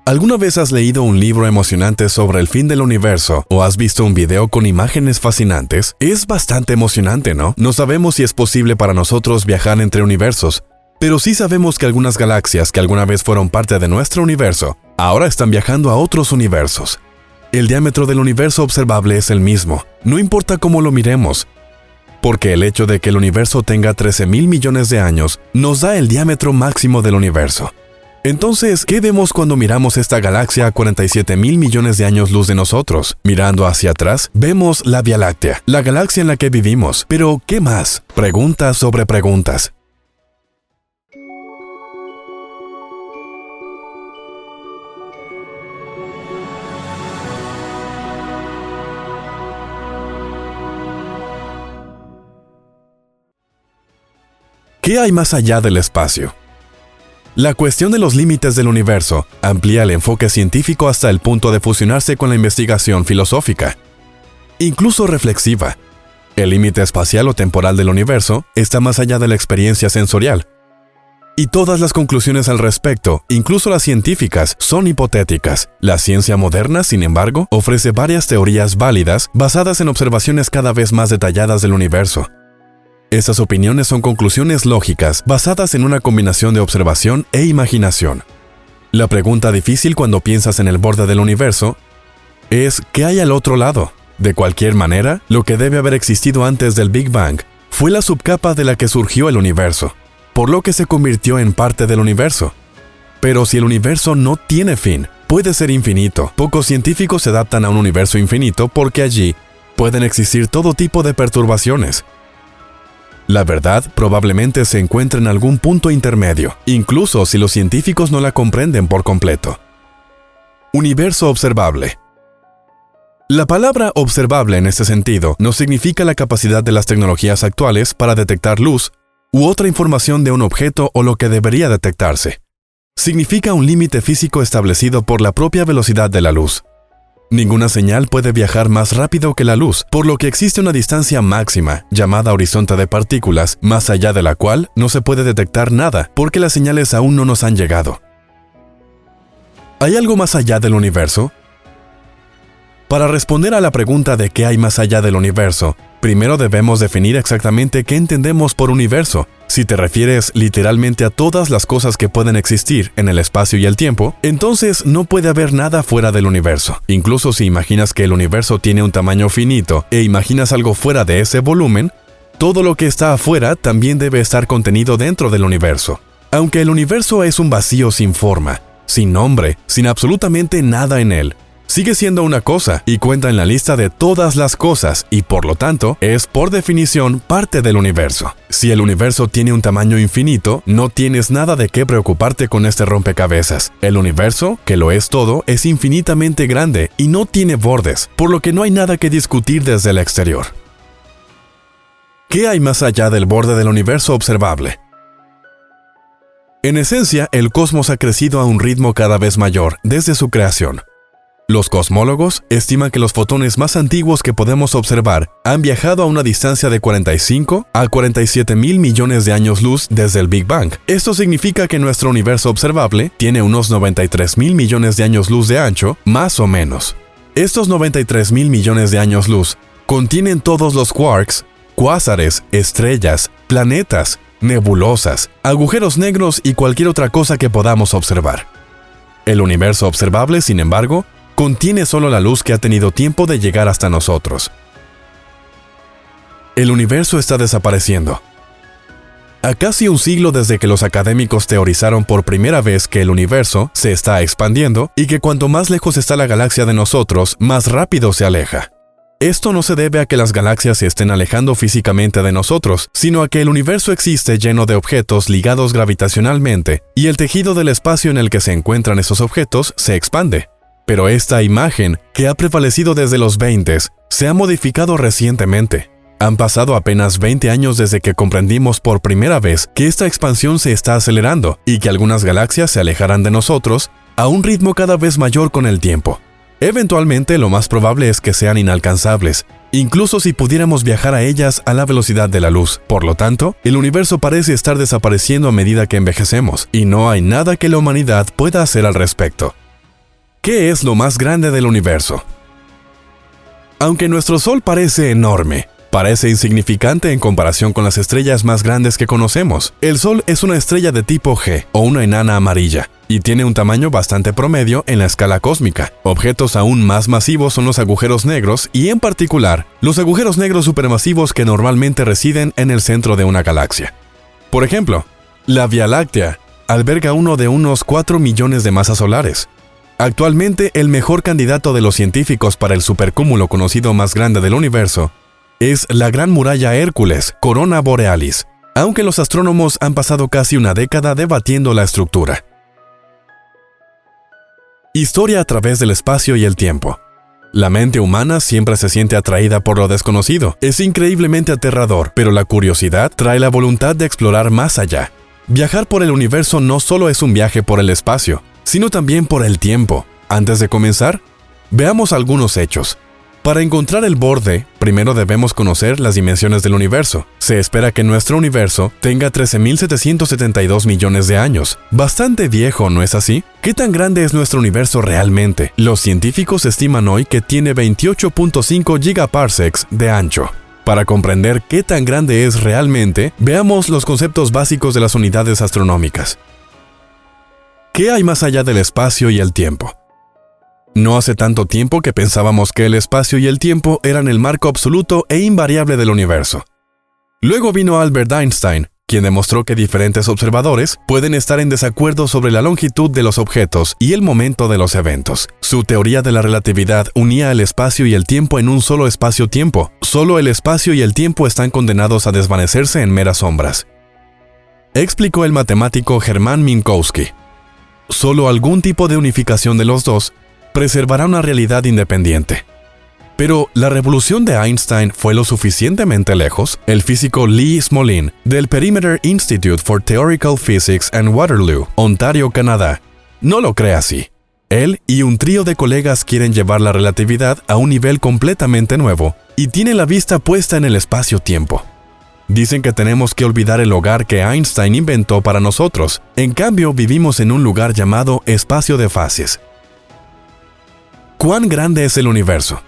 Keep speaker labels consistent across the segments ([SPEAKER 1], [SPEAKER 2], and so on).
[SPEAKER 1] ¿Alguna vez has leído un libro emocionante sobre el fin del universo o has visto un video con imágenes fascinantes? Es bastante emocionante, ¿no? No sabemos si es posible para nosotros viajar entre universos, pero sí sabemos que algunas galaxias que alguna vez fueron parte de nuestro universo, ahora están viajando a otros universos. El diámetro del universo observable es el mismo, no importa cómo lo miremos, porque el hecho de que el universo tenga 13.000 millones de años nos da el diámetro máximo del universo. Entonces, ¿qué vemos cuando miramos esta galaxia a 47.000 millones de años luz de nosotros? Mirando hacia atrás, vemos la Vía Láctea, la galaxia en la que vivimos. Pero, ¿qué más? Preguntas sobre preguntas. ¿Qué hay más allá del espacio? La cuestión de los límites del universo amplía el enfoque científico hasta el punto de fusionarse con la investigación filosófica, incluso reflexiva. El límite espacial o temporal del universo está más allá de la experiencia sensorial. Y todas las conclusiones al respecto, incluso las científicas, son hipotéticas. La ciencia moderna, sin embargo, ofrece varias teorías válidas basadas en observaciones cada vez más detalladas del universo. Esas opiniones son conclusiones lógicas basadas en una combinación de observación e imaginación. La pregunta difícil cuando piensas en el borde del universo es ¿qué hay al otro lado? De cualquier manera, lo que debe haber existido antes del Big Bang fue la subcapa de la que surgió el universo, por lo que se convirtió en parte del universo. Pero si el universo no tiene fin, puede ser infinito. Pocos científicos se adaptan a un universo infinito porque allí pueden existir todo tipo de perturbaciones. La verdad probablemente se encuentra en algún punto intermedio, incluso si los científicos no la comprenden por completo. Universo observable. La palabra observable en este sentido no significa la capacidad de las tecnologías actuales para detectar luz u otra información de un objeto o lo que debería detectarse. Significa un límite físico establecido por la propia velocidad de la luz. Ninguna señal puede viajar más rápido que la luz, por lo que existe una distancia máxima, llamada horizonte de partículas, más allá de la cual no se puede detectar nada, porque las señales aún no nos han llegado. ¿Hay algo más allá del universo? Para responder a la pregunta de qué hay más allá del universo, primero debemos definir exactamente qué entendemos por universo. Si te refieres literalmente a todas las cosas que pueden existir en el espacio y el tiempo, entonces no puede haber nada fuera del universo. Incluso si imaginas que el universo tiene un tamaño finito e imaginas algo fuera de ese volumen, todo lo que está afuera también debe estar contenido dentro del universo. Aunque el universo es un vacío sin forma, sin nombre, sin absolutamente nada en él, sigue siendo una cosa y cuenta en la lista de todas las cosas y por lo tanto es por definición parte del universo. Si el universo tiene un tamaño infinito, no tienes nada de qué preocuparte con este rompecabezas. El universo, que lo es todo, es infinitamente grande y no tiene bordes, por lo que no hay nada que discutir desde el exterior. ¿Qué hay más allá del borde del universo observable? En esencia, el cosmos ha crecido a un ritmo cada vez mayor desde su creación. Los cosmólogos estiman que los fotones más antiguos que podemos observar han viajado a una distancia de 45 a 47.000 millones de años luz desde el Big Bang. Esto significa que nuestro universo observable tiene unos 93.000 millones de años luz de ancho, más o menos. Estos 93.000 millones de años luz contienen todos los quarks, cuásares, estrellas, planetas, nebulosas, agujeros negros y cualquier otra cosa que podamos observar. El universo observable, sin embargo, contiene solo la luz que ha tenido tiempo de llegar hasta nosotros. El universo está desapareciendo. A casi un siglo desde que los académicos teorizaron por primera vez que el universo se está expandiendo y que cuanto más lejos está la galaxia de nosotros, más rápido se aleja. Esto no se debe a que las galaxias se estén alejando físicamente de nosotros, sino a que el universo existe lleno de objetos ligados gravitacionalmente y el tejido del espacio en el que se encuentran esos objetos se expande. Pero esta imagen, que ha prevalecido desde los 20s, se ha modificado recientemente. Han pasado apenas 20 años desde que comprendimos por primera vez que esta expansión se está acelerando y que algunas galaxias se alejarán de nosotros a un ritmo cada vez mayor con el tiempo. Eventualmente, lo más probable es que sean inalcanzables, incluso si pudiéramos viajar a ellas a la velocidad de la luz. Por lo tanto, el universo parece estar desapareciendo a medida que envejecemos, y no hay nada que la humanidad pueda hacer al respecto. ¿Qué es lo más grande del universo? Aunque nuestro Sol parece enorme, parece insignificante en comparación con las estrellas más grandes que conocemos. El Sol es una estrella de tipo G o una enana amarilla y tiene un tamaño bastante promedio en la escala cósmica. Objetos aún más masivos son los agujeros negros y, en particular, los agujeros negros supermasivos que normalmente residen en el centro de una galaxia. Por ejemplo, la Vía Láctea alberga uno de unos 4 millones de masas solares. Actualmente, el mejor candidato de los científicos para el supercúmulo conocido más grande del universo es la Gran Muralla Hércules, Corona Borealis, aunque los astrónomos han pasado casi una década debatiendo la estructura. Historia a través del espacio y el tiempo. La mente humana siempre se siente atraída por lo desconocido. Es increíblemente aterrador, pero la curiosidad trae la voluntad de explorar más allá. Viajar por el universo no solo es un viaje por el espacio, sino también por el tiempo. Antes de comenzar, veamos algunos hechos. Para encontrar el borde, primero debemos conocer las dimensiones del universo. Se espera que nuestro universo tenga 13.772 millones de años. Bastante viejo, ¿no es así? ¿Qué tan grande es nuestro universo realmente? Los científicos estiman hoy que tiene 28.5 gigaparsecs de ancho. Para comprender qué tan grande es realmente, veamos los conceptos básicos de las unidades astronómicas. ¿Qué hay más allá del espacio y el tiempo? No hace tanto tiempo que pensábamos que el espacio y el tiempo eran el marco absoluto e invariable del universo. Luego vino Albert Einstein, quien demostró que diferentes observadores pueden estar en desacuerdo sobre la longitud de los objetos y el momento de los eventos. Su teoría de la relatividad unía el espacio y el tiempo en un solo espacio-tiempo. Solo el espacio y el tiempo están condenados a desvanecerse en meras sombras. Explicó el matemático Hermann Minkowski. Solo algún tipo de unificación de los dos preservará una realidad independiente. Pero, ¿la revolución de Einstein fue lo suficientemente lejos? El físico Lee Smolin, del Perimeter Institute for Theoretical Physics en Waterloo, Ontario, Canadá, no lo cree así. Él y un trío de colegas quieren llevar la relatividad a un nivel completamente nuevo y tienen la vista puesta en el espacio-tiempo. Dicen que tenemos que olvidar el hogar que Einstein inventó para nosotros. En cambio, vivimos en un lugar llamado espacio de fases. ¿Cuán grande es el universo?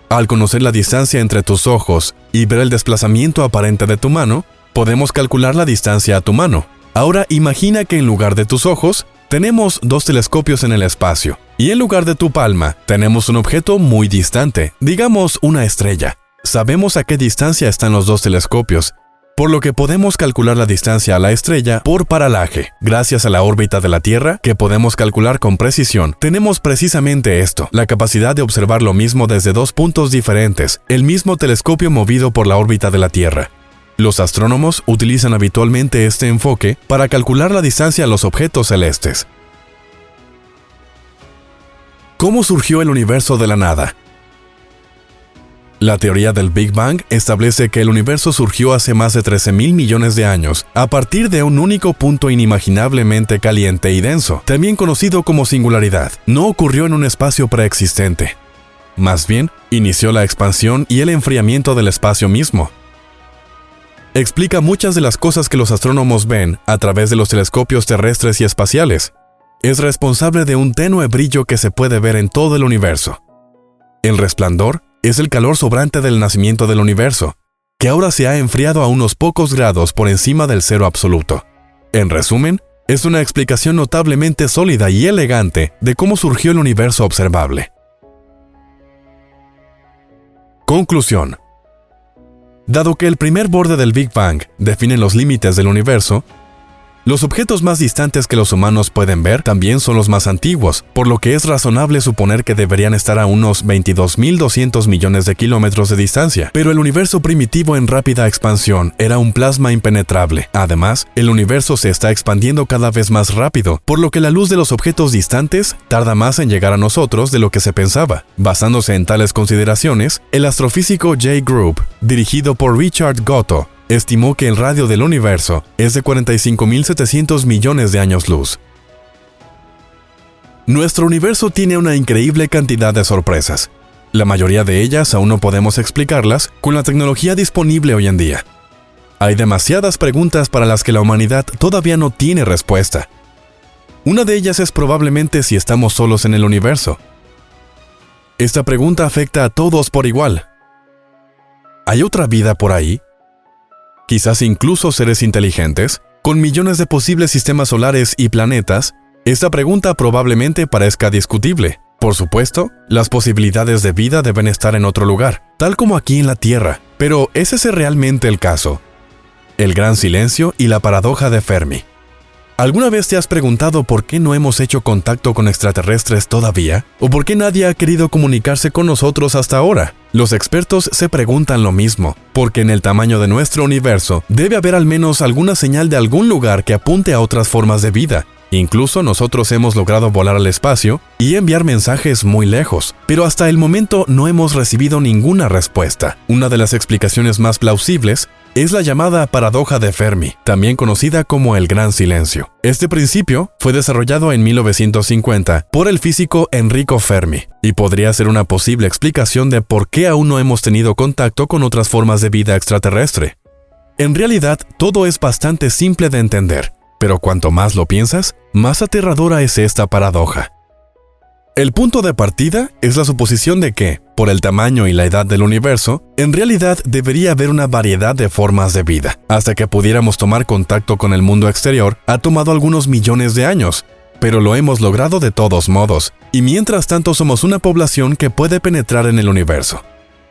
[SPEAKER 1] Al conocer la distancia entre tus ojos y ver el desplazamiento aparente de tu mano, podemos calcular la distancia a tu mano. Ahora imagina que en lugar de tus ojos, tenemos dos telescopios en el espacio, y en lugar de tu palma, tenemos un objeto muy distante, digamos una estrella. Sabemos a qué distancia están los dos telescopios, por lo que podemos calcular la distancia a la estrella por paralaje. Gracias a la órbita de la Tierra, que podemos calcular con precisión, tenemos precisamente esto, la capacidad de observar lo mismo desde dos puntos diferentes, el mismo telescopio movido por la órbita de la Tierra. Los astrónomos utilizan habitualmente este enfoque para calcular la distancia a los objetos celestes. ¿Cómo surgió el universo de la nada? La teoría del Big Bang establece que el universo surgió hace más de 13.000 millones de años, a partir de un único punto inimaginablemente caliente y denso, también conocido como singularidad. No ocurrió en un espacio preexistente. Más bien, inició la expansión y el enfriamiento del espacio mismo. Explica muchas de las cosas que los astrónomos ven a través de los telescopios terrestres y espaciales. Es responsable de un tenue brillo que se puede ver en todo el universo. El resplandor es el calor sobrante del nacimiento del universo, que ahora se ha enfriado a unos pocos grados por encima del cero absoluto. En resumen, es una explicación notablemente sólida y elegante de cómo surgió el universo observable. Conclusión. Dado que el primer borde del Big Bang define los límites del universo, los objetos más distantes que los humanos pueden ver también son los más antiguos, por lo que es razonable suponer que deberían estar a unos 22.200 millones de kilómetros de distancia. Pero el universo primitivo en rápida expansión era un plasma impenetrable. Además, el universo se está expandiendo cada vez más rápido, por lo que la luz de los objetos distantes tarda más en llegar a nosotros de lo que se pensaba. Basándose en tales consideraciones, el astrofísico Jay Group, dirigido por Richard Goto, estimó que el radio del universo es de 45.700 millones de años luz. Nuestro universo tiene una increíble cantidad de sorpresas. La mayoría de ellas aún no podemos explicarlas con la tecnología disponible hoy en día. Hay demasiadas preguntas para las que la humanidad todavía no tiene respuesta. Una de ellas es probablemente si estamos solos en el universo. Esta pregunta afecta a todos por igual. ¿Hay otra vida por ahí? Quizás incluso seres inteligentes, con millones de posibles sistemas solares y planetas. Esta pregunta probablemente parezca discutible. Por supuesto, las posibilidades de vida deben estar en otro lugar, tal como aquí en la Tierra. Pero ¿es ese realmente el caso? El gran silencio y la paradoja de Fermi. ¿Alguna vez te has preguntado por qué no hemos hecho contacto con extraterrestres todavía? ¿O por qué nadie ha querido comunicarse con nosotros hasta ahora? Los expertos se preguntan lo mismo, porque en el tamaño de nuestro universo debe haber al menos alguna señal de algún lugar que apunte a otras formas de vida. Incluso nosotros hemos logrado volar al espacio y enviar mensajes muy lejos, pero hasta el momento no hemos recibido ninguna respuesta. Una de las explicaciones más plausibles es la llamada paradoja de Fermi, también conocida como el gran silencio. Este principio fue desarrollado en 1950 por el físico Enrico Fermi y podría ser una posible explicación de por qué aún no hemos tenido contacto con otras formas de vida extraterrestre. En realidad, todo es bastante simple de entender, pero cuanto más lo piensas, más aterradora es esta paradoja. El punto de partida es la suposición de que, por el tamaño y la edad del universo, en realidad debería haber una variedad de formas de vida. Hasta que pudiéramos tomar contacto con el mundo exterior, ha tomado algunos millones de años, pero lo hemos logrado de todos modos, y mientras tanto somos una población que puede penetrar en el universo.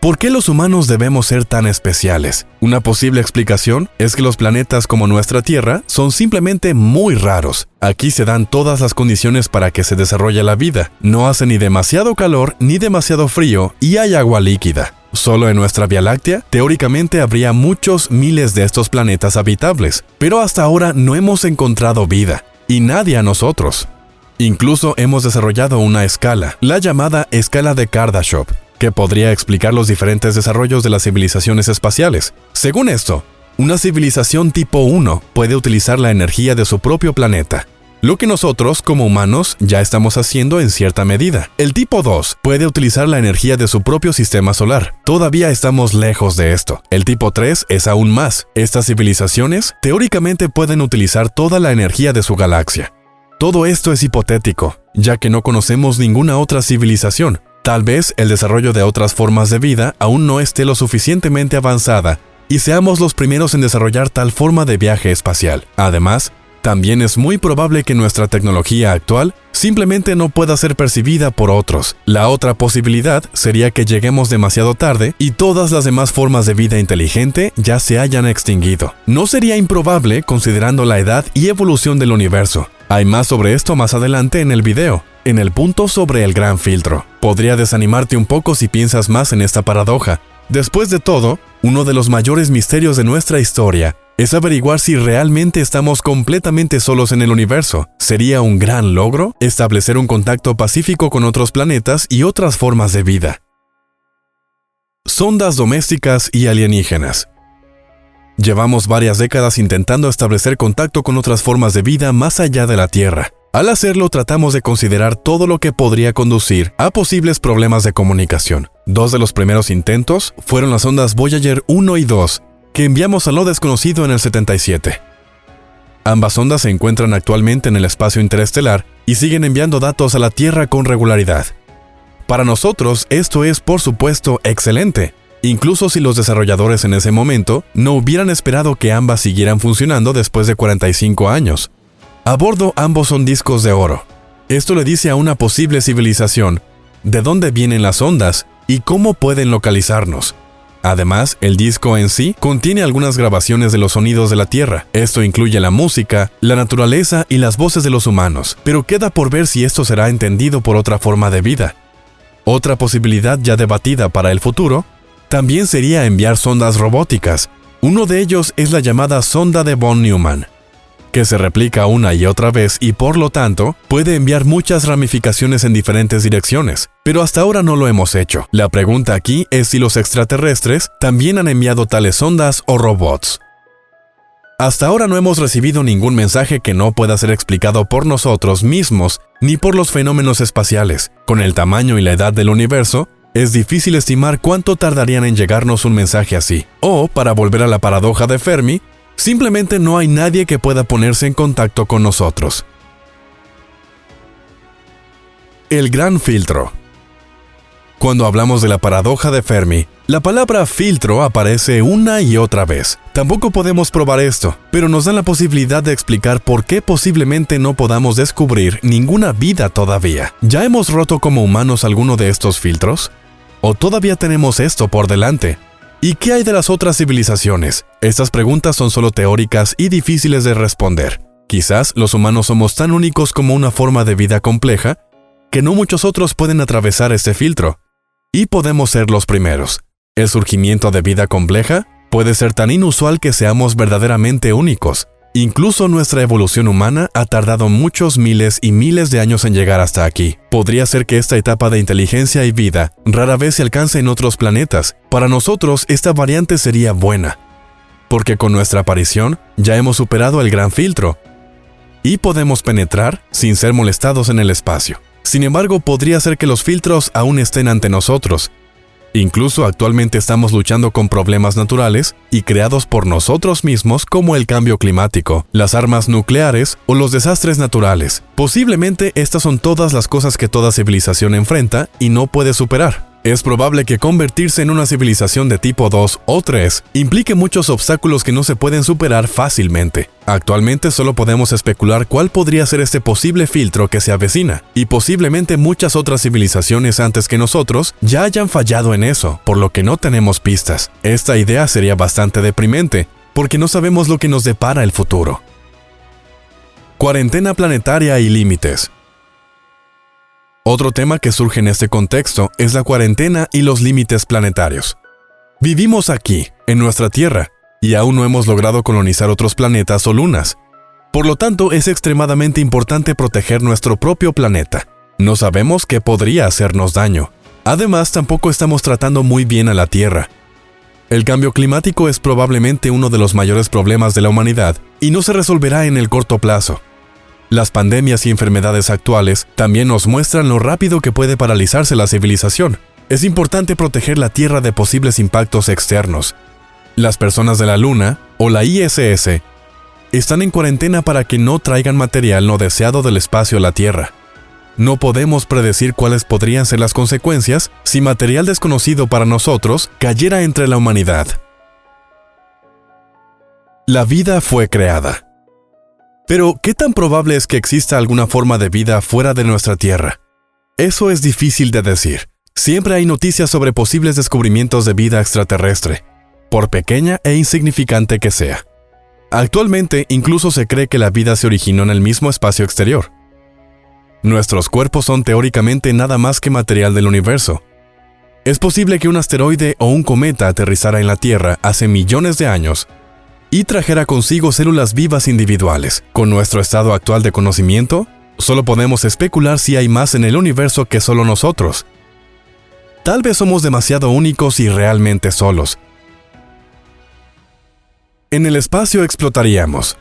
[SPEAKER 1] ¿Por qué los humanos debemos ser tan especiales? Una posible explicación es que los planetas como nuestra Tierra son simplemente muy raros. Aquí se dan todas las condiciones para que se desarrolle la vida. No hace ni demasiado calor ni demasiado frío y hay agua líquida. Solo en nuestra Vía Láctea, teóricamente habría muchos miles de estos planetas habitables, pero hasta ahora no hemos encontrado vida, y nadie a nosotros. Incluso hemos desarrollado una escala, la llamada escala de Kardashev, que podría explicar los diferentes desarrollos de las civilizaciones espaciales. Según esto, una civilización tipo 1 puede utilizar la energía de su propio planeta, lo que nosotros, como humanos, ya estamos haciendo en cierta medida. El tipo 2 puede utilizar la energía de su propio sistema solar. Todavía estamos lejos de esto. El tipo 3 es aún más. Estas civilizaciones, teóricamente, pueden utilizar toda la energía de su galaxia. Todo esto es hipotético, ya que no conocemos ninguna otra civilización. Tal vez el desarrollo de otras formas de vida aún no esté lo suficientemente avanzada y seamos los primeros en desarrollar tal forma de viaje espacial. Además, también es muy probable que nuestra tecnología actual simplemente no pueda ser percibida por otros. La otra posibilidad sería que lleguemos demasiado tarde y todas las demás formas de vida inteligente ya se hayan extinguido. No sería improbable considerando la edad y evolución del universo. Hay más sobre esto más adelante en el video, en el punto sobre el gran filtro. Podría desanimarte un poco si piensas más en esta paradoja. Después de todo, uno de los mayores misterios de nuestra historia es averiguar si realmente estamos completamente solos en el universo. ¿Sería un gran logro establecer un contacto pacífico con otros planetas y otras formas de vida? Sondas domésticas y alienígenas. Llevamos varias décadas intentando establecer contacto con otras formas de vida más allá de la Tierra. Al hacerlo, tratamos de considerar todo lo que podría conducir a posibles problemas de comunicación. Dos de los primeros intentos fueron las sondas Voyager 1 y 2, que enviamos a lo desconocido en el 77. Ambas sondas se encuentran actualmente en el espacio interestelar y siguen enviando datos a la Tierra con regularidad. Para nosotros, esto es, por supuesto, excelente, incluso si los desarrolladores en ese momento no hubieran esperado que ambas siguieran funcionando después de 45 años. A bordo, ambos son discos de oro. Esto le dice a una posible civilización de dónde vienen las ondas y cómo pueden localizarnos. Además, el disco en sí contiene algunas grabaciones de los sonidos de la Tierra. Esto incluye la música, la naturaleza y las voces de los humanos, pero queda por ver si esto será entendido por otra forma de vida. Otra posibilidad ya debatida para el futuro también sería enviar sondas robóticas. Uno de ellos es la llamada sonda de von Neumann, que se replica una y otra vez y por lo tanto puede enviar muchas ramificaciones en diferentes direcciones, pero hasta ahora no lo hemos hecho. La pregunta aquí es si los extraterrestres también han enviado tales sondas o robots. Hasta ahora no hemos recibido ningún mensaje que no pueda ser explicado por nosotros mismos ni por los fenómenos espaciales. Con el tamaño y la edad del universo, es difícil estimar cuánto tardarían en llegarnos un mensaje así. O, para volver a la paradoja de Fermi, simplemente no hay nadie que pueda ponerse en contacto con nosotros. El gran filtro. Cuando hablamos de la paradoja de Fermi, la palabra filtro aparece una y otra vez. Tampoco podemos probar esto, pero nos dan la posibilidad de explicar por qué posiblemente no podamos descubrir ninguna vida todavía. ¿Ya hemos roto como humanos alguno de estos filtros? ¿O todavía tenemos esto por delante? ¿Y qué hay de las otras civilizaciones? Estas preguntas son solo teóricas y difíciles de responder. Quizás los humanos somos tan únicos como una forma de vida compleja que no muchos otros pueden atravesar este filtro. Y podemos ser los primeros. El surgimiento de vida compleja puede ser tan inusual que seamos verdaderamente únicos. Incluso nuestra evolución humana ha tardado muchos miles y miles de años en llegar hasta aquí. Podría ser que esta etapa de inteligencia y vida rara vez se alcance en otros planetas. Para nosotros, esta variante sería buena, porque con nuestra aparición ya hemos superado el gran filtro y podemos penetrar sin ser molestados en el espacio. Sin embargo, podría ser que los filtros aún estén ante nosotros. Incluso actualmente estamos luchando con problemas naturales y creados por nosotros mismos como el cambio climático, las armas nucleares o los desastres naturales. Posiblemente estas son todas las cosas que toda civilización enfrenta y no puede superar. Es probable que convertirse en una civilización de tipo 2 o 3 implique muchos obstáculos que no se pueden superar fácilmente. Actualmente solo podemos especular cuál podría ser este posible filtro que se avecina, y posiblemente muchas otras civilizaciones antes que nosotros ya hayan fallado en eso, por lo que no tenemos pistas. Esta idea sería bastante deprimente, porque no sabemos lo que nos depara el futuro. Cuarentena planetaria y límites. Otro tema que surge en este contexto es la cuarentena y los límites planetarios. Vivimos aquí, en nuestra Tierra, y aún no hemos logrado colonizar otros planetas o lunas. Por lo tanto, es extremadamente importante proteger nuestro propio planeta. No sabemos qué podría hacernos daño. Además, tampoco estamos tratando muy bien a la Tierra. El cambio climático es probablemente uno de los mayores problemas de la humanidad y no se resolverá en el corto plazo. Las pandemias y enfermedades actuales también nos muestran lo rápido que puede paralizarse la civilización. Es importante proteger la Tierra de posibles impactos externos. Las personas de la Luna, o la ISS, están en cuarentena para que no traigan material no deseado del espacio a la Tierra. No podemos predecir cuáles podrían ser las consecuencias si material desconocido para nosotros cayera entre la humanidad. La vida fue creada. Pero, ¿qué tan probable es que exista alguna forma de vida fuera de nuestra Tierra? Eso es difícil de decir. Siempre hay noticias sobre posibles descubrimientos de vida extraterrestre, por pequeña e insignificante que sea. Actualmente, incluso se cree que la vida se originó en el mismo espacio exterior. Nuestros cuerpos son teóricamente nada más que material del universo. Es posible que un asteroide o un cometa aterrizara en la Tierra hace millones de años y trajera consigo células vivas individuales. Con nuestro estado actual de conocimiento, solo podemos especular si hay más en el universo que solo nosotros. Tal vez somos demasiado únicos y realmente solos. En el espacio explotaríamos.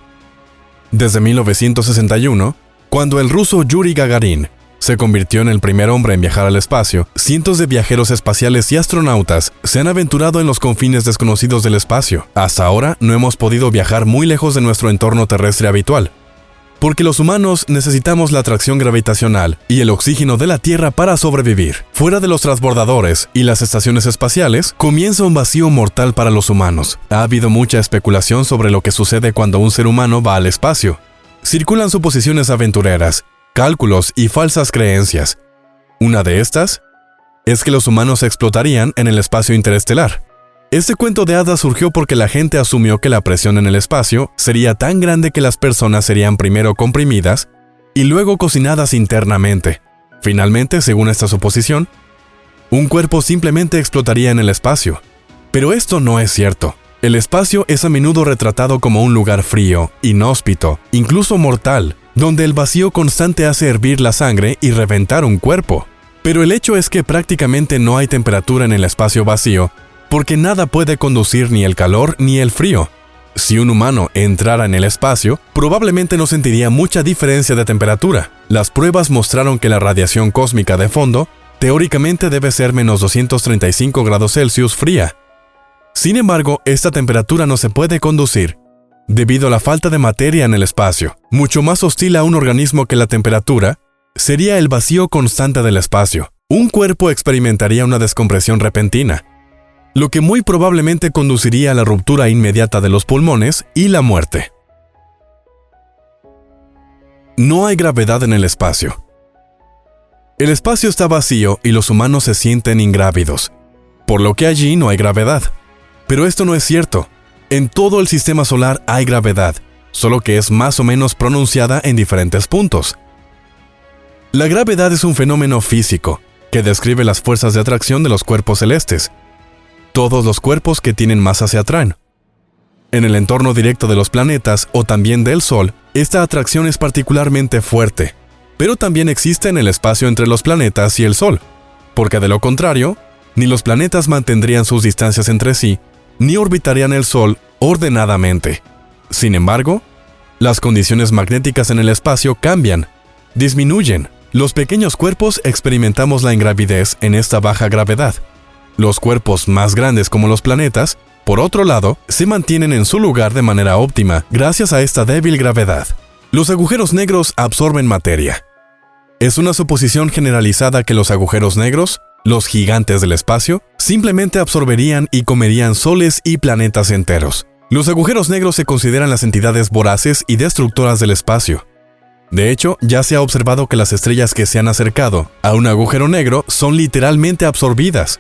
[SPEAKER 1] Desde 1961, cuando el ruso Yuri Gagarin se convirtió en el primer hombre en viajar al espacio, cientos de viajeros espaciales y astronautas se han aventurado en los confines desconocidos del espacio. Hasta ahora no hemos podido viajar muy lejos de nuestro entorno terrestre habitual, porque los humanos necesitamos la atracción gravitacional y el oxígeno de la Tierra para sobrevivir. Fuera de los transbordadores y las estaciones espaciales, comienza un vacío mortal para los humanos. Ha habido mucha especulación sobre lo que sucede cuando un ser humano va al espacio. Circulan suposiciones aventureras, cálculos y falsas creencias. Una de estas es que los humanos explotarían en el espacio interestelar. Este cuento de hadas surgió porque la gente asumió que la presión en el espacio sería tan grande que las personas serían primero comprimidas y luego cocinadas internamente. Finalmente, según esta suposición, un cuerpo simplemente explotaría en el espacio. Pero esto no es cierto. El espacio es a menudo retratado como un lugar frío, inhóspito, incluso mortal, donde el vacío constante hace hervir la sangre y reventar un cuerpo. Pero el hecho es que prácticamente no hay temperatura en el espacio vacío, porque nada puede conducir ni el calor ni el frío. Si un humano entrara en el espacio, probablemente no sentiría mucha diferencia de temperatura. Las pruebas mostraron que la radiación cósmica de fondo, teóricamente debe ser menos 235 grados Celsius fría. Sin embargo, esta temperatura no se puede conducir, debido a la falta de materia en el espacio. Mucho más hostil a un organismo que la temperatura sería el vacío constante del espacio. Un cuerpo experimentaría una descompresión repentina, lo que muy probablemente conduciría a la ruptura inmediata de los pulmones y la muerte. No hay gravedad en el espacio. El espacio está vacío y los humanos se sienten ingrávidos, por lo que allí no hay gravedad. Pero esto no es cierto. En todo el sistema solar hay gravedad, solo que es más o menos pronunciada en diferentes puntos. La gravedad es un fenómeno físico que describe las fuerzas de atracción de los cuerpos celestes. Todos los cuerpos que tienen masa se atraen. En el entorno directo de los planetas o también del Sol, esta atracción es particularmente fuerte, pero también existe en el espacio entre los planetas y el Sol, porque de lo contrario, ni los planetas mantendrían sus distancias entre sí, ni orbitarían el Sol ordenadamente. Sin embargo, las condiciones magnéticas en el espacio cambian, disminuyen. Los pequeños cuerpos experimentamos la ingravidez en esta baja gravedad. Los cuerpos más grandes como los planetas, por otro lado, se mantienen en su lugar de manera óptima gracias a esta débil gravedad. Los agujeros negros absorben materia. Es una suposición generalizada que los agujeros negros, los gigantes del espacio, simplemente absorberían y comerían soles y planetas enteros. Los agujeros negros se consideran las entidades voraces y destructoras del espacio. De hecho, ya se ha observado que las estrellas que se han acercado a un agujero negro son literalmente absorbidas.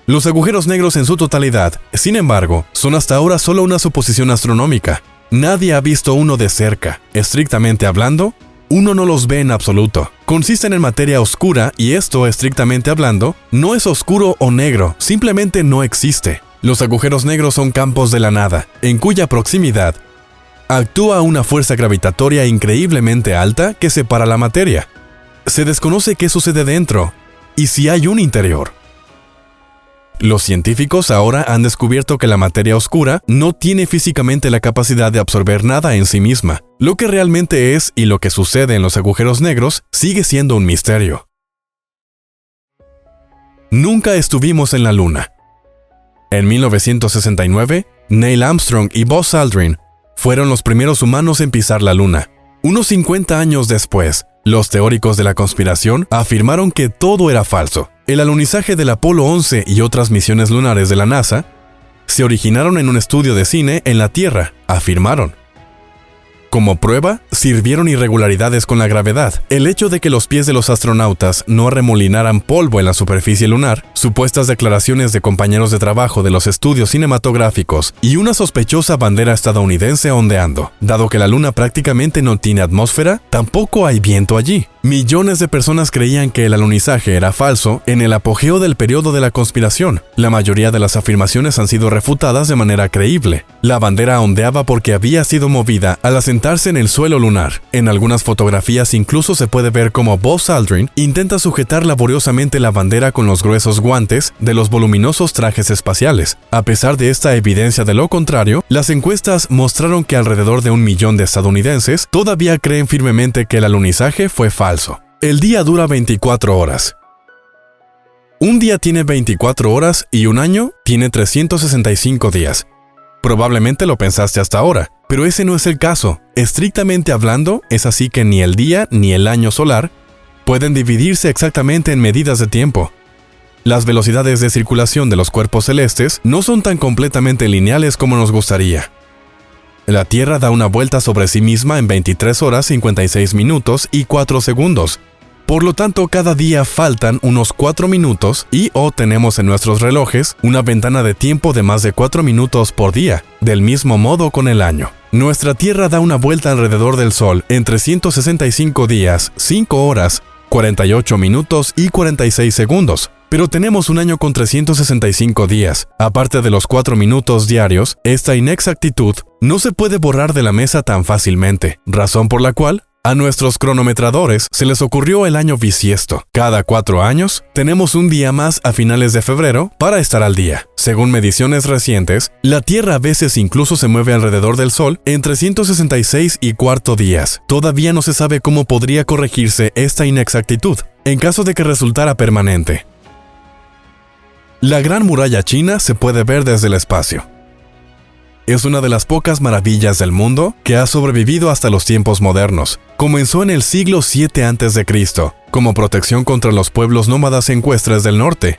[SPEAKER 1] Los agujeros negros en su totalidad, sin embargo, son hasta ahora solo una suposición astronómica. Nadie ha visto uno de cerca. Estrictamente hablando, uno no los ve en absoluto. Consisten en materia oscura y esto, estrictamente hablando, no es oscuro o negro, simplemente no existe. Los agujeros negros son campos de la nada, en cuya proximidad actúa una fuerza gravitatoria increíblemente alta que separa la materia. Se desconoce qué sucede dentro y si hay un interior. Los científicos ahora han descubierto que la materia oscura no tiene físicamente la capacidad de absorber nada en sí misma. Lo que realmente es y lo que sucede en los agujeros negros sigue siendo un misterio. Nunca estuvimos en la Luna. En 1969, Neil Armstrong y Buzz Aldrin fueron los primeros humanos en pisar la Luna. Unos 50 años después, los teóricos de la conspiración afirmaron que todo era falso. El alunizaje del Apolo 11 y otras misiones lunares de la NASA se originaron en un estudio de cine en la Tierra, afirmaron. Como prueba, sirvieron irregularidades con la gravedad, el hecho de que los pies de los astronautas no arremolinaran polvo en la superficie lunar, supuestas declaraciones de compañeros de trabajo de los estudios cinematográficos y una sospechosa bandera estadounidense ondeando. Dado que la Luna prácticamente no tiene atmósfera, tampoco hay viento allí. Millones de personas creían que el alunizaje era falso en el apogeo del periodo de la conspiración. La mayoría de las afirmaciones han sido refutadas de manera creíble. La bandera ondeaba porque había sido movida al asentarse en el suelo lunar. En algunas fotografías incluso se puede ver cómo Buzz Aldrin intenta sujetar laboriosamente la bandera con los gruesos guantes de los voluminosos trajes espaciales. A pesar de esta evidencia de lo contrario, las encuestas mostraron que alrededor de 1 millón de estadounidenses todavía creen firmemente que el alunizaje fue falso. El día dura 24 horas. Un día tiene 24 horas y un año tiene 365 días. Probablemente lo pensaste hasta ahora, pero ese no es el caso. Estrictamente hablando, es así que ni el día ni el año solar pueden dividirse exactamente en medidas de tiempo. Las velocidades de circulación de los cuerpos celestes no son tan completamente lineales como nos gustaría. La Tierra da una vuelta sobre sí misma en 23 horas 56 minutos y 4 segundos. Por lo tanto, cada día faltan unos 4 minutos y tenemos en nuestros relojes una ventana de tiempo de más de 4 minutos por día, del mismo modo con el año. Nuestra Tierra da una vuelta alrededor del Sol en 365 días, 5 horas, 48 minutos y 46 segundos. Pero tenemos un año con 365 días. Aparte de los 4 minutos diarios, esta inexactitud no se puede borrar de la mesa tan fácilmente, razón por la cual a nuestros cronometradores se les ocurrió el año bisiesto. Cada 4 años, tenemos un día más a finales de febrero para estar al día. Según mediciones recientes, la Tierra a veces incluso se mueve alrededor del Sol en 366 y cuarto días. Todavía no se sabe cómo podría corregirse esta inexactitud, en caso de que resultara permanente. La Gran Muralla China se puede ver desde el espacio. es una de las pocas maravillas del mundo que ha sobrevivido hasta los tiempos modernos. Comenzó en el siglo VII a.C., como protección contra los pueblos nómadas ecuestres del norte.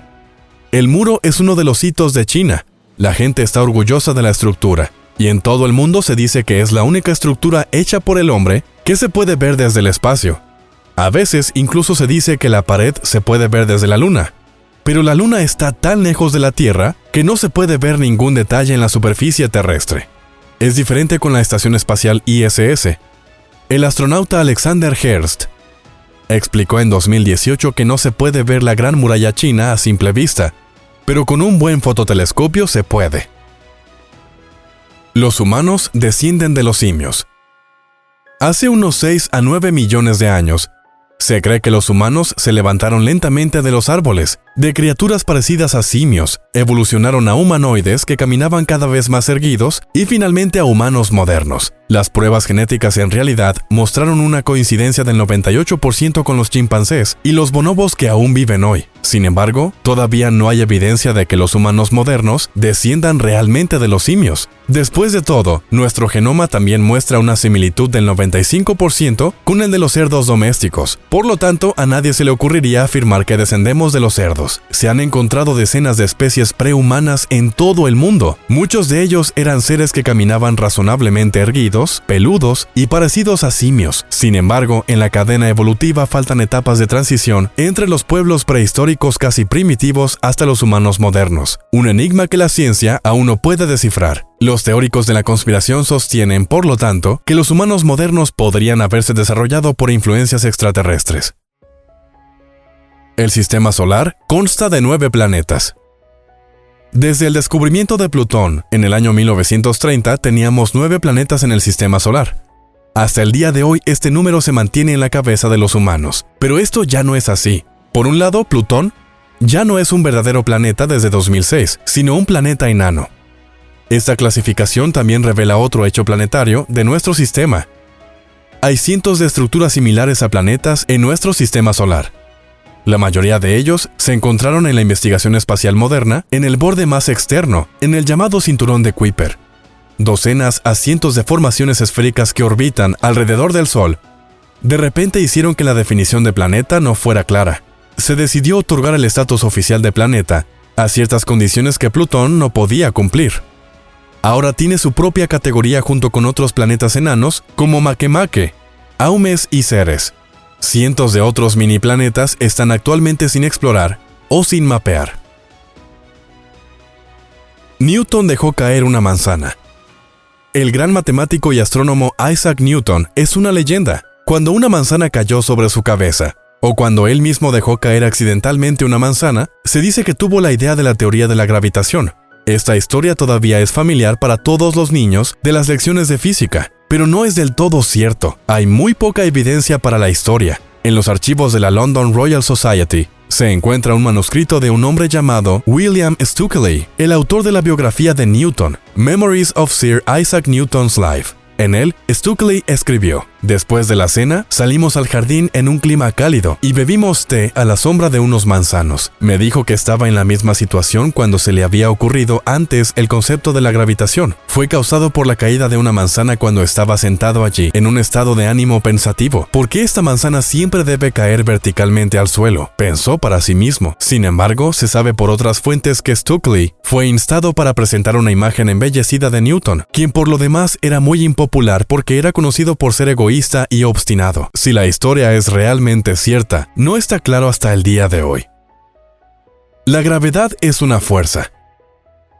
[SPEAKER 1] El muro es uno de los hitos de China. La gente está orgullosa de la estructura, y en todo el mundo se dice que es la única estructura hecha por el hombre que se puede ver desde el espacio. A veces incluso se dice que la pared se puede ver desde la Luna. Pero la Luna está tan lejos de la Tierra que no se puede ver ningún detalle en la superficie terrestre. Es diferente con la Estación Espacial ISS. El astronauta Alexander Gerst explicó en 2018 que no se puede ver la Gran Muralla China a simple vista, pero con un buen fototelescopio se puede. Los humanos descienden de los simios. Hace unos 6 a 9 millones de años, se cree que los humanos se levantaron lentamente de los árboles. De criaturas parecidas a simios, evolucionaron a humanoides que caminaban cada vez más erguidos y finalmente a humanos modernos. Las pruebas genéticas en realidad mostraron una coincidencia del 98% con los chimpancés y los bonobos que aún viven hoy. Sin embargo, todavía no hay evidencia de que los humanos modernos desciendan realmente de los simios. Después de todo, nuestro genoma también muestra una similitud del 95% con el de los cerdos domésticos. Por lo tanto, a nadie se le ocurriría afirmar que descendemos de los cerdos. Se han encontrado decenas de especies prehumanas en todo el mundo. Muchos de ellos eran seres que caminaban razonablemente erguidos, peludos y parecidos a simios. Sin embargo, en la cadena evolutiva faltan etapas de transición entre los pueblos prehistóricos casi primitivos hasta los humanos modernos. Un enigma que la ciencia aún no puede descifrar. Los teóricos de la conspiración sostienen, por lo tanto, que los humanos modernos podrían haberse desarrollado por influencias extraterrestres. El sistema solar consta de 9 planetas. Desde el descubrimiento de Plutón, en el año 1930, teníamos 9 planetas en el sistema solar. Hasta el día de hoy, este número se mantiene en la cabeza de los humanos. Pero esto ya no es así. Por un lado, Plutón ya no es un verdadero planeta desde 2006, sino un planeta enano. Esta clasificación también revela otro hecho planetario de nuestro sistema. Hay cientos de estructuras similares a planetas en nuestro sistema solar. La mayoría de ellos se encontraron en la investigación espacial moderna en el borde más externo, en el llamado cinturón de Kuiper. Docenas a cientos de formaciones esféricas que orbitan alrededor del Sol, de repente hicieron que la definición de planeta no fuera clara. Se decidió otorgar el estatus oficial de planeta a ciertas condiciones que Plutón no podía cumplir. Ahora tiene su propia categoría junto con otros planetas enanos como Makemake, Aumes y Ceres. Cientos de otros mini planetas están actualmente sin explorar o sin mapear. Newton dejó caer una manzana. El gran matemático y astrónomo Isaac Newton es una leyenda. Cuando una manzana cayó sobre su cabeza, o cuando él mismo dejó caer accidentalmente una manzana, se dice que tuvo la idea de la teoría de la gravitación. Esta historia todavía es familiar para todos los niños de las lecciones de física, pero no es del todo cierto. Hay muy poca evidencia para la historia. En los archivos de la London Royal Society se encuentra un manuscrito de un hombre llamado William Stukeley, el autor de la biografía de Newton, Memories of Sir Isaac Newton's Life. En él, Stukeley escribió: «Después de la cena, salimos al jardín en un clima cálido y bebimos té a la sombra de unos manzanos. Me dijo que estaba en la misma situación cuando se le había ocurrido antes el concepto de la gravitación. Fue causado por la caída de una manzana cuando estaba sentado allí, en un estado de ánimo pensativo. ¿Por qué esta manzana siempre debe caer verticalmente al suelo?», pensó para sí mismo. Sin embargo, se sabe por otras fuentes que Stukeley fue instado para presentar una imagen embellecida de Newton, quien por lo demás era muy impopular porque era conocido por ser egoísta y obstinado. Si la historia es realmente cierta, no está claro hasta el día de hoy. La gravedad es una fuerza.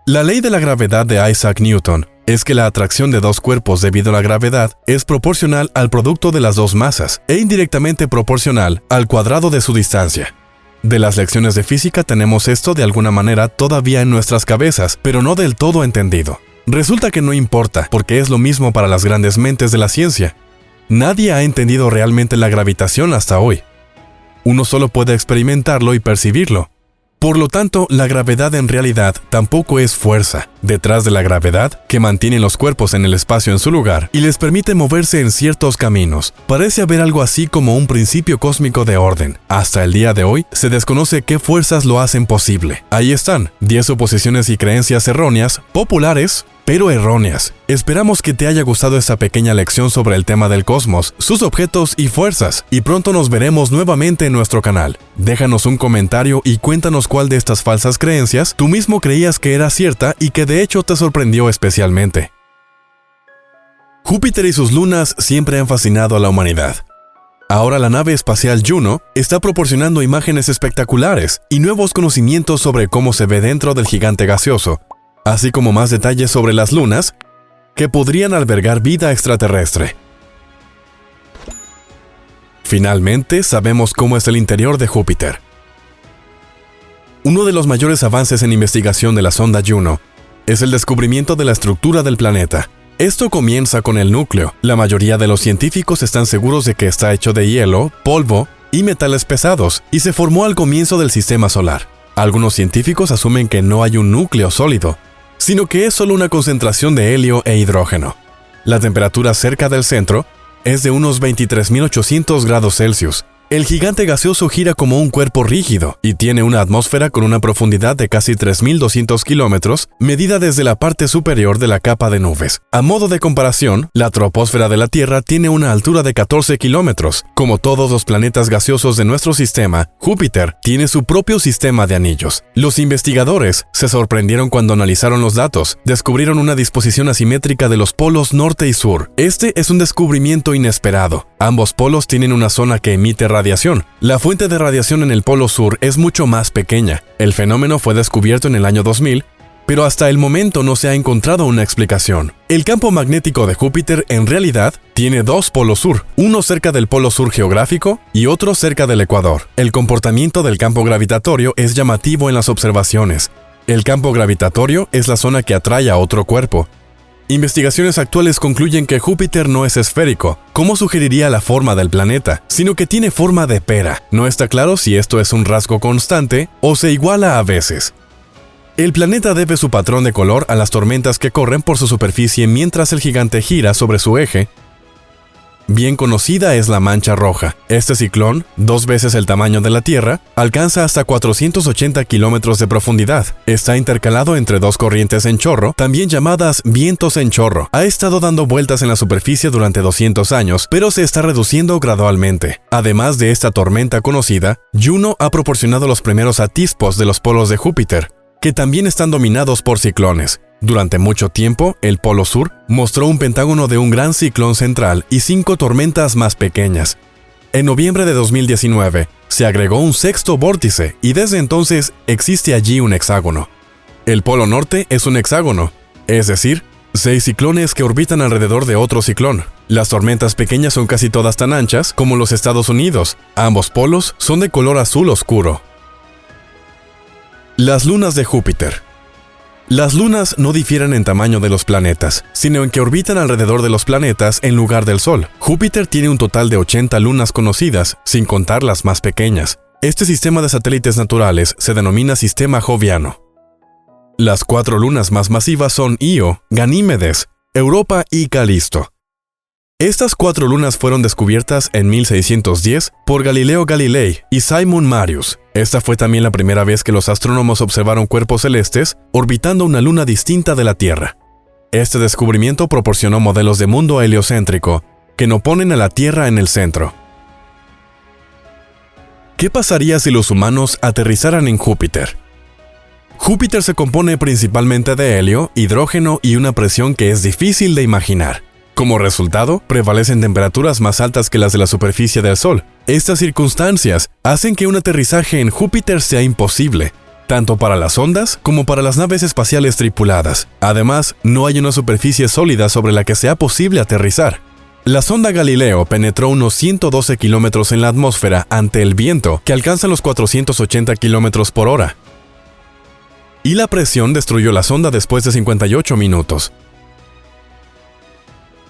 [SPEAKER 1] La ley de la gravedad de Isaac Newton es que la atracción de dos cuerpos debido a la gravedad es proporcional al producto de las dos masas e indirectamente proporcional al cuadrado de su distancia. De las lecciones de física tenemos esto de alguna manera todavía en nuestras cabezas, pero no del todo entendido. Resulta que no importa, porque es lo mismo para las grandes mentes de la ciencia. Nadie ha entendido realmente la gravitación hasta hoy. Uno solo puede experimentarlo y percibirlo. Por lo tanto, la gravedad en realidad tampoco es fuerza. Detrás de la gravedad, que mantiene los cuerpos en el espacio en su lugar y les permite moverse en ciertos caminos, parece haber algo así como un principio cósmico de orden. Hasta el día de hoy, se desconoce qué fuerzas lo hacen posible. Ahí están, 10 suposiciones y creencias erróneas, populares, pero erróneas. Esperamos que te haya gustado esta pequeña lección sobre el tema del cosmos, sus objetos y fuerzas, y pronto nos veremos nuevamente en nuestro canal. Déjanos un comentario y cuéntanos cuál de estas falsas creencias tú mismo creías que era cierta y que de hecho te sorprendió especialmente. Júpiter y sus lunas siempre han fascinado a la humanidad. Ahora la nave espacial Juno está proporcionando imágenes espectaculares y nuevos conocimientos sobre cómo se ve dentro del gigante gaseoso, así como más detalles sobre las lunas que podrían albergar vida extraterrestre. Finalmente, sabemos cómo es el interior de Júpiter. Uno de los mayores avances en investigación de la sonda Juno es el descubrimiento de la estructura del planeta. Esto comienza con el núcleo. La mayoría de los científicos están seguros de que está hecho de hielo, polvo y metales pesados, y se formó al comienzo del sistema solar. Algunos científicos asumen que no hay un núcleo sólido, sino que es solo una concentración de helio e hidrógeno. La temperatura cerca del centro es de unos 23.800 grados Celsius. El gigante gaseoso gira como un cuerpo rígido y tiene una atmósfera con una profundidad de casi 3.200 kilómetros, medida desde la parte superior de la capa de nubes. A modo de comparación, la troposfera de la Tierra tiene una altura de 14 kilómetros. Como todos los planetas gaseosos de nuestro sistema, Júpiter tiene su propio sistema de anillos. Los investigadores se sorprendieron cuando analizaron los datos. Descubrieron una disposición asimétrica de los polos norte y sur. Este es un descubrimiento inesperado. Ambos polos tienen una zona que emite radiación. La fuente de radiación en el polo sur es mucho más pequeña. El fenómeno fue descubierto en el año 2000, pero hasta el momento no se ha encontrado una explicación. El campo magnético de Júpiter en realidad tiene dos polos sur, uno cerca del polo sur geográfico y otro cerca del ecuador. El comportamiento del campo gravitatorio es llamativo en las observaciones. El campo gravitatorio es la zona que atrae a otro cuerpo. Investigaciones actuales concluyen que Júpiter no es esférico, como sugeriría la forma del planeta, sino que tiene forma de pera. No está claro si esto es un rasgo constante o se iguala a veces. El planeta debe su patrón de color a las tormentas que corren por su superficie mientras el gigante gira sobre su eje. Bien conocida es la Mancha Roja. Este ciclón, 2 veces el tamaño de la Tierra, alcanza hasta 480 kilómetros de profundidad. Está intercalado entre dos corrientes en chorro, también llamadas vientos en chorro. Ha estado dando vueltas en la superficie durante 200 años, pero se está reduciendo gradualmente. Además de esta tormenta conocida, Juno ha proporcionado los primeros atisbos de los polos de Júpiter, que también están dominados por ciclones. Durante mucho tiempo, el Polo Sur mostró un pentágono de un gran ciclón central y 5 tormentas más pequeñas. En noviembre de 2019, se agregó un sexto vórtice y desde entonces existe allí un hexágono. El Polo Norte es un hexágono, es decir, 6 ciclones que orbitan alrededor de otro ciclón. Las tormentas pequeñas son casi todas tan anchas como los Estados Unidos. Ambos polos son de color azul oscuro. Las lunas de Júpiter. Las lunas no difieren en tamaño de los planetas, sino en que orbitan alrededor de los planetas en lugar del Sol. Júpiter tiene un total de 80 lunas conocidas, sin contar las más pequeñas. Este sistema de satélites naturales se denomina sistema joviano. Las 4 lunas más masivas son Io, Ganímedes, Europa y Calisto. Estas 4 lunas fueron descubiertas en 1610 por Galileo Galilei y Simon Marius. Esta fue también la primera vez que los astrónomos observaron cuerpos celestes orbitando una luna distinta de la Tierra. Este descubrimiento proporcionó modelos de mundo heliocéntrico que no ponen a la Tierra en el centro. ¿Qué pasaría si los humanos aterrizaran en Júpiter? Júpiter se compone principalmente de helio, hidrógeno y una presión que es difícil de imaginar. Como resultado, prevalecen temperaturas más altas que las de la superficie del Sol. Estas circunstancias hacen que un aterrizaje en Júpiter sea imposible, tanto para las sondas como para las naves espaciales tripuladas. Además, no hay una superficie sólida sobre la que sea posible aterrizar. La sonda Galileo penetró unos 112 kilómetros en la atmósfera ante el viento, que alcanza los 480 kilómetros por hora. Y la presión destruyó la sonda después de 58 minutos.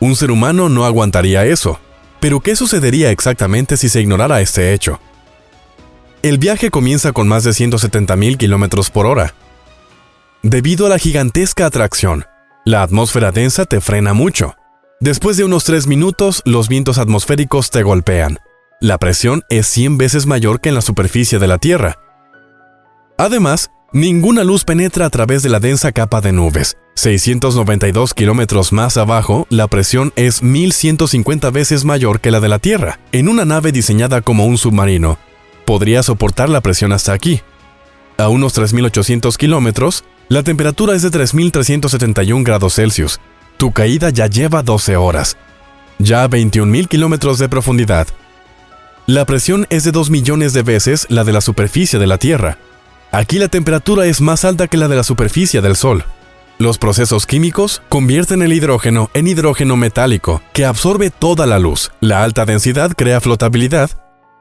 [SPEAKER 1] Un ser humano no aguantaría eso. Pero ¿qué sucedería exactamente si se ignorara este hecho? El viaje comienza con más de 170.000 kilómetros por hora. Debido a la gigantesca atracción, la atmósfera densa te frena mucho. Después de unos 3 minutos, los vientos atmosféricos te golpean. La presión es 100 veces mayor que en la superficie de la Tierra. Además, Ninguna luz penetra a través de la densa capa de nubes. 692 kilómetros más abajo, la presión es 1150 veces mayor que la de la Tierra. En una nave diseñada como un submarino, podría soportar la presión hasta aquí. A unos 3800 kilómetros, la temperatura es de 3371 grados Celsius. Tu caída ya lleva 12 horas. Ya a 21.000 kilómetros de profundidad. La presión es de 2 millones de veces la de la superficie de la Tierra. Aquí la temperatura es más alta que la de la superficie del Sol. Los procesos químicos convierten el hidrógeno en hidrógeno metálico, que absorbe toda la luz. La alta densidad crea flotabilidad,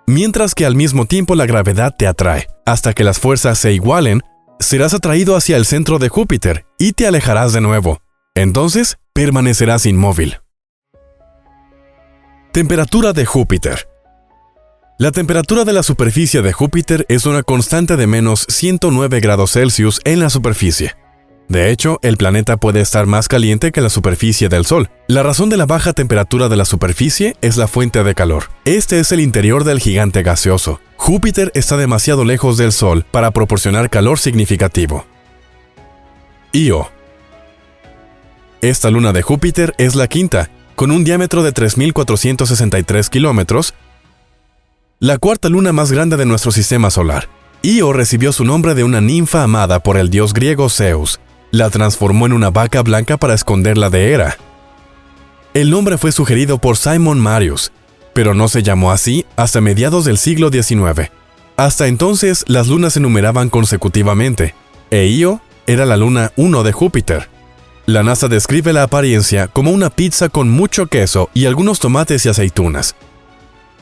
[SPEAKER 1] mientras que al mismo tiempo la gravedad te atrae. Hasta que las fuerzas se igualen, serás atraído hacia el centro de Júpiter y te alejarás de nuevo. Entonces, permanecerás inmóvil. Temperatura de Júpiter. La temperatura de la superficie de Júpiter es una constante de menos 109 grados Celsius en la superficie. De hecho, el planeta puede estar más caliente que la superficie del Sol. La razón de la baja temperatura de la superficie es la fuente de calor. Este es el interior del gigante gaseoso. Júpiter está demasiado lejos del Sol para proporcionar calor significativo. Io. Esta luna de Júpiter es la quinta, con un diámetro de 3.463 kilómetros, la cuarta luna más grande de nuestro sistema solar. Io recibió su nombre de una ninfa amada por el dios griego Zeus. La transformó en una vaca blanca para esconderla de Hera. El nombre fue sugerido por Simon Marius, pero no se llamó así hasta mediados del siglo XIX. Hasta entonces, las lunas se numeraban consecutivamente, e Io era la luna 1 de Júpiter. La NASA describe la apariencia como una pizza con mucho queso y algunos tomates y aceitunas.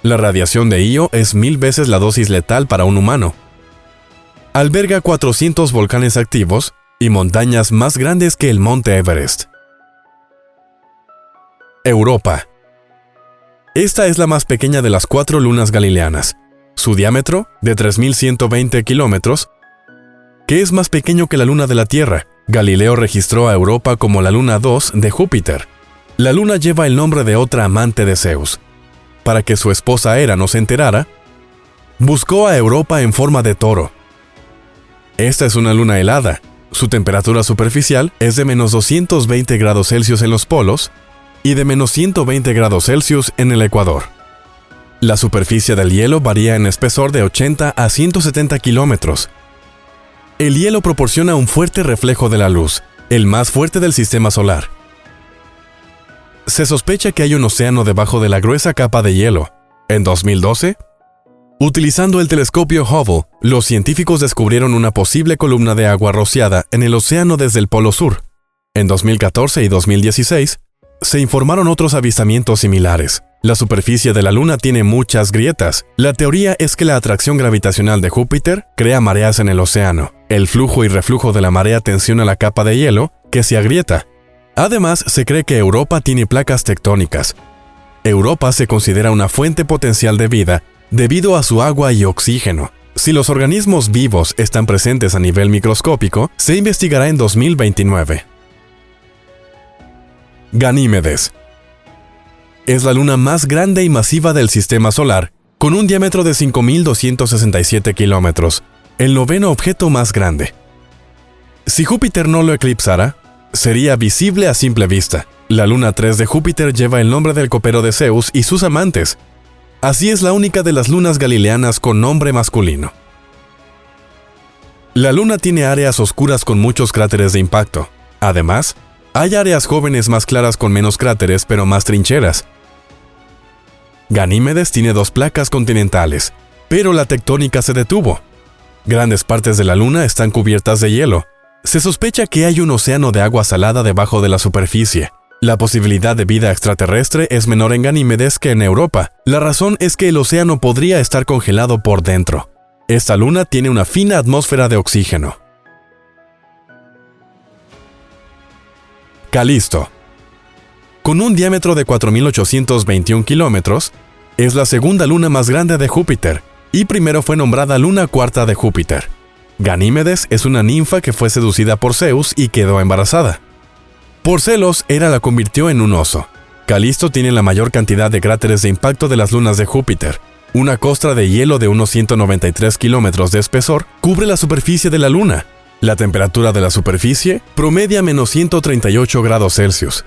[SPEAKER 1] La radiación de Io es 1000 veces la dosis letal para un humano. Alberga 400 volcanes activos y montañas más grandes que el monte Everest. Europa. Esta es la más pequeña de las 4 lunas galileanas. Su diámetro, de 3120 kilómetros, que es más pequeño que la luna de la Tierra. Galileo registró a Europa como la luna 2 de Júpiter. La luna lleva el nombre de otra amante de Zeus. Para que su esposa Hera no se enterara, buscó a Europa en forma de toro. Esta es una luna helada. Su temperatura superficial es de menos 220 grados Celsius en los polos y de menos 120 grados Celsius en el ecuador. La superficie del hielo varía en espesor de 80 a 170 kilómetros. El hielo proporciona un fuerte reflejo de la luz, el más fuerte del sistema solar. Se sospecha que hay un océano debajo de la gruesa capa de hielo. En 2012, utilizando el telescopio Hubble, los científicos descubrieron una posible columna de agua rociada en el océano desde el Polo Sur. En 2014 y 2016, se informaron otros avistamientos similares. La superficie de la Luna tiene muchas grietas. La teoría es que la atracción gravitacional de Júpiter crea mareas en el océano. El flujo y reflujo de la marea tensiona la capa de hielo, que se agrieta. Además, se cree que Europa tiene placas tectónicas. Europa se considera una fuente potencial de vida debido a su agua y oxígeno. Si los organismos vivos están presentes a nivel microscópico, se investigará en 2029. Ganímedes. Es la luna más grande y masiva del sistema solar, con un diámetro de 5.267 kilómetros, el noveno objeto más grande. Si Júpiter no lo eclipsara, sería visible a simple vista. La luna 3 de Júpiter lleva el nombre del copero de Zeus y sus amantes. Así es la única de las lunas galileanas con nombre masculino. La luna tiene áreas oscuras con muchos cráteres de impacto. Además, hay áreas jóvenes más claras con menos cráteres pero más trincheras. Ganímedes tiene 2 placas continentales, pero la tectónica se detuvo. Grandes partes de la luna están cubiertas de hielo. Se sospecha que hay un océano de agua salada debajo de la superficie. La posibilidad de vida extraterrestre es menor en Ganímedes que en Europa. La razón es que el océano podría estar congelado por dentro. Esta luna tiene una fina atmósfera de oxígeno. Calisto. Con un diámetro de 4.821 kilómetros, es la segunda luna más grande de Júpiter, y primero fue nombrada luna cuarta de Júpiter. Ganímedes es una ninfa que fue seducida por Zeus y quedó embarazada. Por celos, Hera la convirtió en un oso. Calisto tiene la mayor cantidad de cráteres de impacto de las lunas de Júpiter. Una costra de hielo de unos 193 kilómetros de espesor cubre la superficie de la luna. La temperatura de la superficie promedia menos 138 grados Celsius.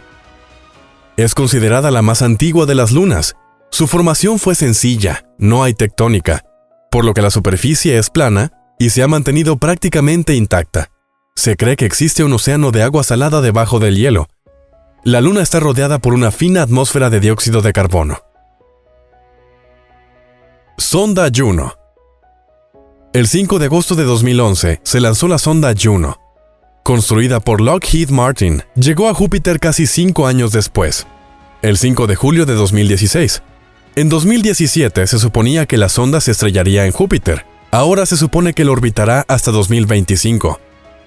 [SPEAKER 1] Es considerada la más antigua de las lunas. Su formación fue sencilla, no hay tectónica, por lo que la superficie es plana y se ha mantenido prácticamente intacta. Se cree que existe un océano de agua salada debajo del hielo. La Luna está rodeada por una fina atmósfera de dióxido de carbono. Sonda Juno. El 5 de agosto de 2011 se lanzó la sonda Juno. Construida por Lockheed Martin, llegó a Júpiter casi 5 años después, el 5 de julio de 2016. En 2017 se suponía que la sonda se estrellaría en Júpiter. Ahora se supone que lo orbitará hasta 2025.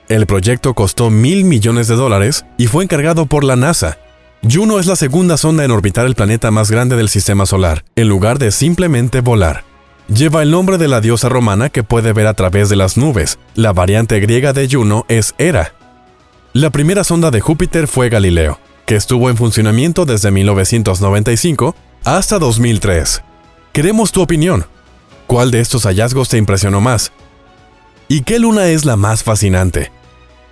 [SPEAKER 1] El proyecto costó $1.000 millones y fue encargado por la NASA. Juno es la segunda sonda en orbitar el planeta más grande del sistema solar, en lugar de simplemente volar. Lleva el nombre de la diosa romana que puede ver a través de las nubes. La variante griega de Juno es Hera. La primera sonda de Júpiter fue Galileo, que estuvo en funcionamiento desde 1995 hasta 2003. Queremos tu opinión. ¿Cuál de estos hallazgos te impresionó más? ¿Y qué luna es la más fascinante?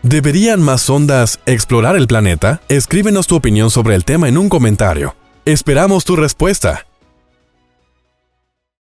[SPEAKER 1] ¿Deberían más sondas explorar el planeta? Escríbenos tu opinión sobre el tema en un comentario. Esperamos tu respuesta.